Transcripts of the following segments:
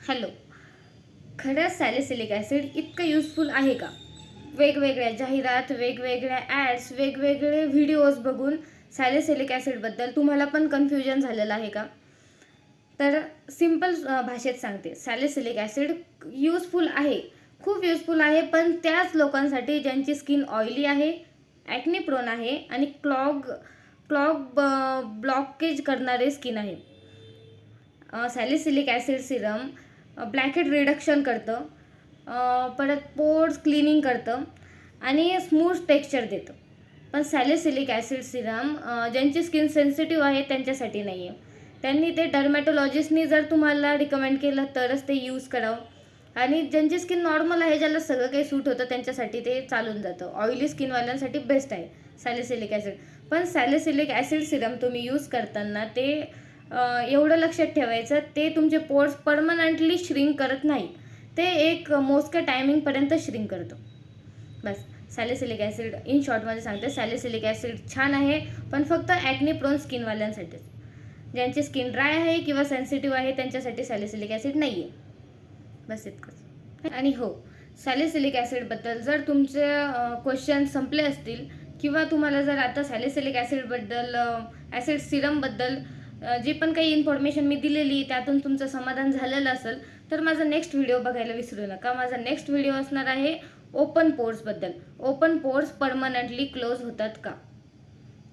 Hello. खरंच salicylic acid इतकं useful आहे का? वेगवेगळ्या जाहिरात, वेगवेगळ्या ॲड्स, वेगवेगळे व्हिडिओज बघून सॅलिसिलिक ॲसिडबद्दल तुम्हाला पण कन्फ्युजन झालेलं आहे का? तर सिंपल भाषेत सांगते, सॅलिसिलिक ॲसिड यूजफुल आहे, खूप यूजफुल आहे, पण त्याच लोकांसाठी ज्यांची स्किन ऑइली आहे, ॲक्ने प्रोन आहे आणि क्लॉग क्लॉग ब्लॉकेज करणारे स्किन आहे. सॅलिसिलिक ॲसिड सिरम ब्लॅकहेड रिडक्शन करतं, परत पोर्स क्लिनिंग करतं आणि स्मूथ टेक्स्चर देतं. पण सॅलिसिलिक ॲसिड सिरम ज्यांची स्किन सेन्सिटिव्ह आहे त्यांच्यासाठी नाही आहे. त्यांनी ते डर्मॅटोलॉजिस्टनी जर तुम्हाला रिकमेंड केलं तरच ते यूज करावं. आणि ज्यांची स्किन नॉर्मल आहे, ज्याला सगळं काही सूट होतं, त्यांच्यासाठी ते चालून जातं. ऑइली स्किनवाल्यांसाठी बेस्ट आहे सॅलिसिलिक ॲसिड. पण सॅलिसिलिक ॲसिड सिरम तुम्ही यूज करताना ते एवढं लक्षात ठेवायचं, ते तुमचे पोर्स परमनंटली श्रिंक करत नाही, ते एक मोजक्या टायमिंगपर्यंत श्रिंक करतं. बस. सॅलिसिलिक ॲसिड इन शॉर्टमध्ये सांगते, सॅलिसिलिक ॲसिड छान आहे, पण फक्त ॲक्ने प्रोन स्किनवाल्यांसाठीच. ज्यांची स्किन ड्राय आहे किंवा सेन्सिटिव्ह आहे त्यांच्यासाठी सॅलिसिलिक ॲसिड नाही आहे. बस इतकंच. आणि हो, सॅलिसिलिक ॲसिडबद्दल जर तुमचे क्वेश्चन संपले असतील किंवा तुम्हाला जर आता सॅलिसिलिक ॲसिडबद्दल ॲसिड सिरमबद्दल जी पण काही इन्फॉर्मेशन मी दिलेली त्यातून तुमचं समाधान झालेलं असेल तर माझा नेक्स्ट व्हिडिओ बघायला विसरू नका. माझा नेक्स्ट व्हिडिओ असणार आहे ओपन पोर्सबद्दल. ओपन पोर्स परमनंटली क्लोज होतात का?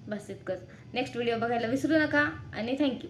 बस इतकंच. नेक्स्ट व्हिडिओ बघायला विसरू नका आणि थँक्यू.